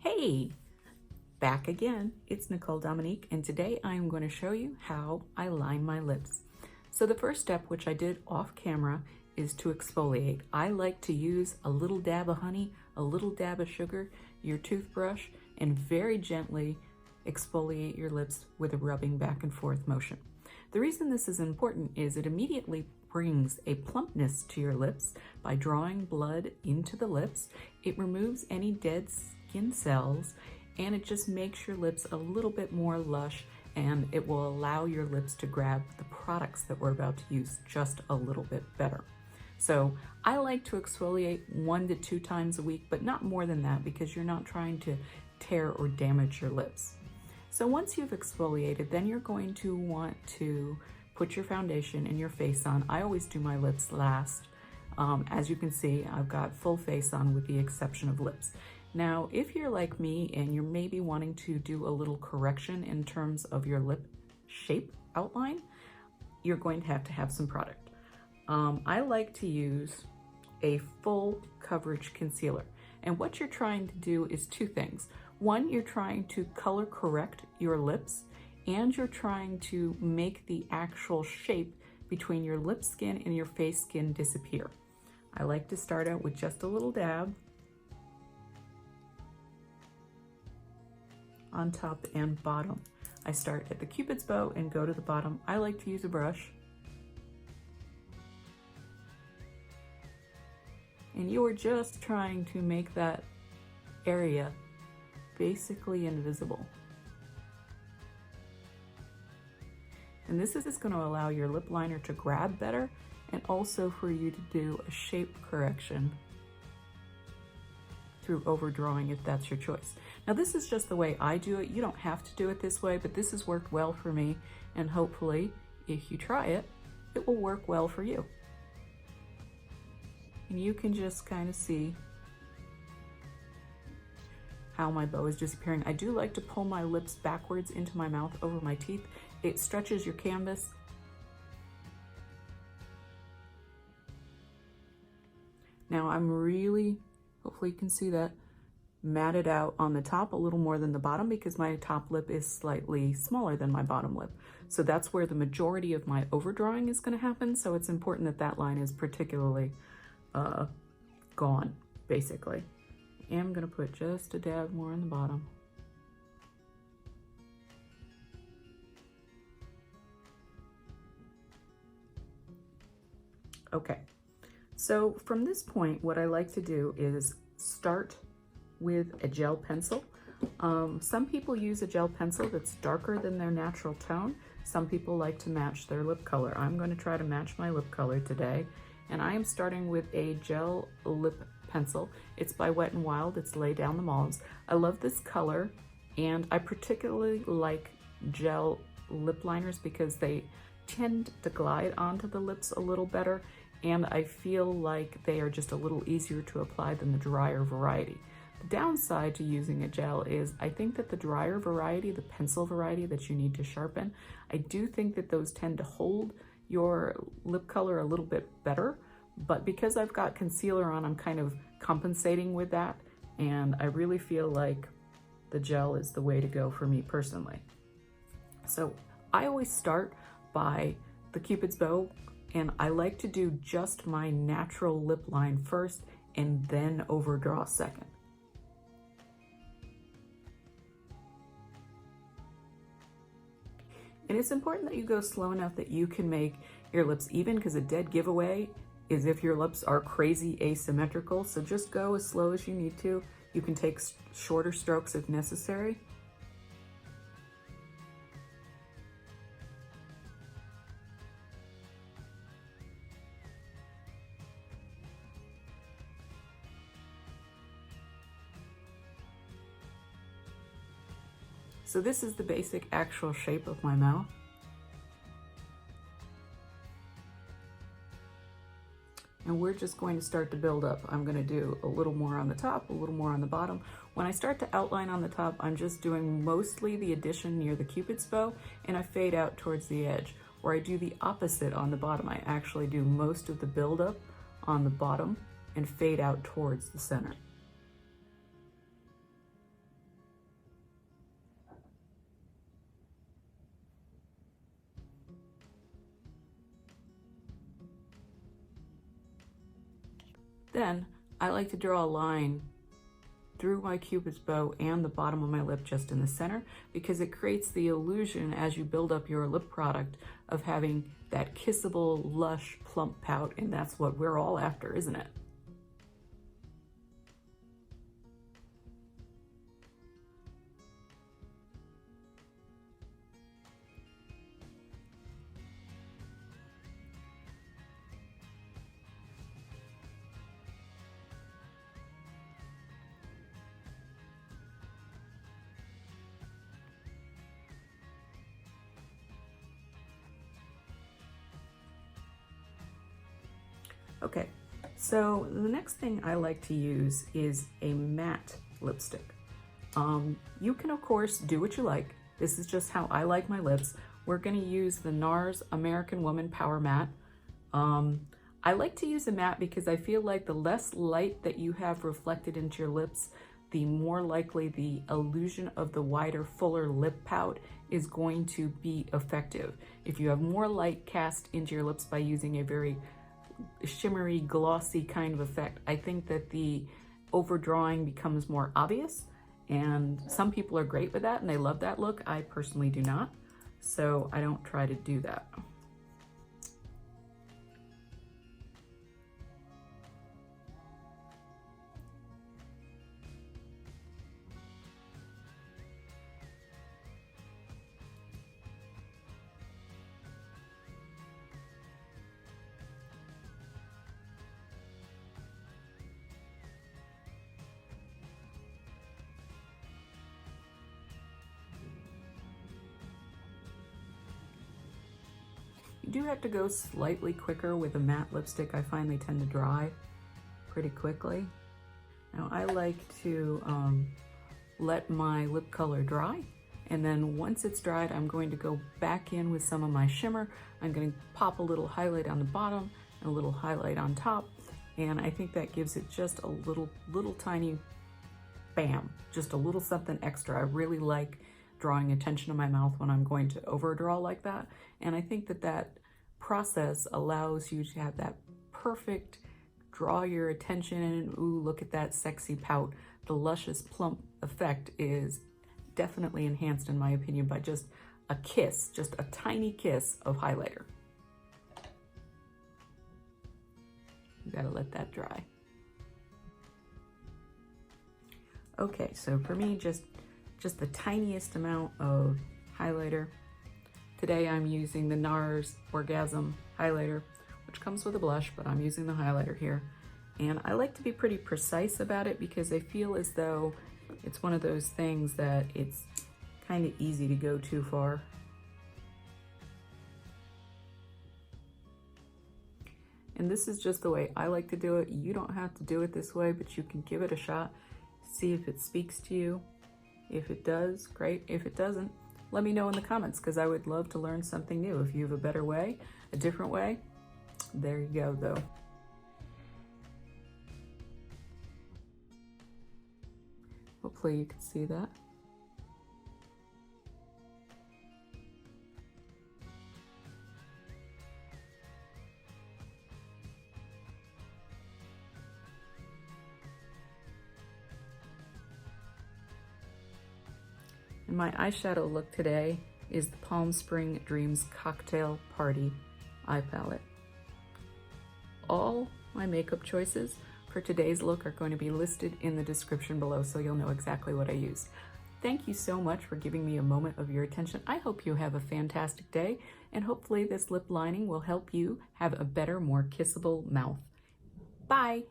Hey, back again. It's Nicole Dominique, and today I'm going to show you how I line my lips. So the first step, which I did off camera, is to exfoliate. I like to use a little dab of honey, a little dab of sugar, your toothbrush, and very gently exfoliate your lips with a rubbing back and forth motion. The reason this is important is it immediately brings a plumpness to your lips by drawing blood into the lips. It removes any dead skin cells, and it just makes your lips a little bit more lush, and it will allow your lips to grab the products that we're about to use just a little bit better. So I like to exfoliate 1 to 2 times a week, but not more than that, because you're not trying to tear or damage your lips. So once you've exfoliated, then you're going to want to put your foundation and your face on. I always do my lips last. As you can see, I've got full face on with the exception of lips. Now, if you're like me and you're maybe wanting to do a little correction in terms of your lip shape outline, you're going to have some product. I like to use a full coverage concealer. And what you're trying to do is 2 things. One, you're trying to color correct your lips, and you're trying to make the actual shape between your lip skin and your face skin disappear. I like to start out with just a little dab on top and bottom. I start at the Cupid's bow and go to the bottom. I like to use a brush. And you are just trying to make that area basically invisible. And this is going to allow your lip liner to grab better, and also for you to do a shape correction through overdrawing if that's your choice. Now this is just the way I do it. You don't have to do it this way, but this has worked well for me, and hopefully if you try it, it will work well for you. And you can just kind of see how my bow is disappearing. I do like to pull my lips backwards into my mouth over my teeth. It stretches your canvas. Now I'm really, hopefully you can see that, matted out on the top a little more than the bottom, because my top lip is slightly smaller than my bottom lip. So that's where the majority of my overdrawing is going to happen. So it's important that that line is particularly gone, basically. I'm going to put just a dab more on the bottom. Okay, so from this point, what I like to do is start with a gel pencil. Some people use a gel pencil that's darker than their natural tone. Some people like to match their lip color. I'm going to try to match my lip color today, and I am starting with a gel lip pencil. It's by Wet n Wild. It's Lay Down the Malls. I love this color, and I particularly like gel lip liners because they tend to glide onto the lips a little better, and I feel like they are just a little easier to apply than the drier variety. The downside to using a gel is I think that the drier variety, the pencil variety that you need to sharpen, I do think that those tend to hold your lip color a little bit better. But because I've got concealer on, I'm kind of compensating with that, and I really feel like the gel is the way to go for me personally. So I always start by the Cupid's bow, and I like to do just my natural lip line first and then overdraw second. And it's important that you go slow enough that you can make your lips even, because a dead giveaway is if your lips are crazy asymmetrical. So just go as slow as you need to. You can take shorter strokes if necessary. So this is the basic actual shape of my mouth. And we're just going to start to build up. I'm going to do a little more on the top, a little more on the bottom. When I start to outline on the top, I'm just doing mostly the addition near the Cupid's bow, and I fade out towards the edge. Where I do the opposite on the bottom. I actually do most of the buildup on the bottom and fade out towards the center. Then I like to draw a line through my Cupid's bow and the bottom of my lip just in the center, because it creates the illusion as you build up your lip product of having that kissable, lush, plump pout, and that's what we're all after, isn't it? Okay, so the next thing I like to use is a matte lipstick. You can of course do what you like. This is just how I like my lips. We're gonna use the NARS American Woman Powermatte. I like to use a matte because I feel like the less light that you have reflected into your lips, the more likely the illusion of the wider, fuller lip pout is going to be effective. If you have more light cast into your lips by using a very shimmery, glossy kind of effect, I think that the overdrawing becomes more obvious, and some people are great with that and they love that look. I personally do not, so I don't try to do that. You do have to go slightly quicker with a matte lipstick. I find they tend to dry pretty quickly. Now I like to let my lip color dry, and then once it's dried, I'm going to go back in with some of my shimmer. I'm going to pop a little highlight on the bottom and a little highlight on top, and I think that gives it just a little tiny bam, just a little something extra. I really like drawing attention to my mouth when I'm going to overdraw like that, and I think that that process allows you to have that perfect draw your attention and ooh, look at that sexy pout. The luscious plump effect is definitely enhanced in my opinion by just a kiss, just a tiny kiss of highlighter. You gotta let that dry. Okay, so for me, just the tiniest amount of highlighter. Today I'm using the NARS Orgasm highlighter, which comes with a blush, but I'm using the highlighter here. And I like to be pretty precise about it because I feel as though it's one of those things that it's kind of easy to go too far. And this is just the way I like to do it. You don't have to do it this way, but you can give it a shot. See if it speaks to you. If it does, great. If it doesn't, let me know in the comments because I would love to learn something new. If you have a better way, a different way, there you go though. Hopefully you can see that. And my eyeshadow look today is the Palm Spring Dreams Cocktail Party eye palette. All my makeup choices for today's look are going to be listed in the description below so you'll know exactly what I used. Thank you so much for giving me a moment of your attention. I hope you have a fantastic day, and hopefully this lip lining will help you have a better, more kissable mouth. Bye!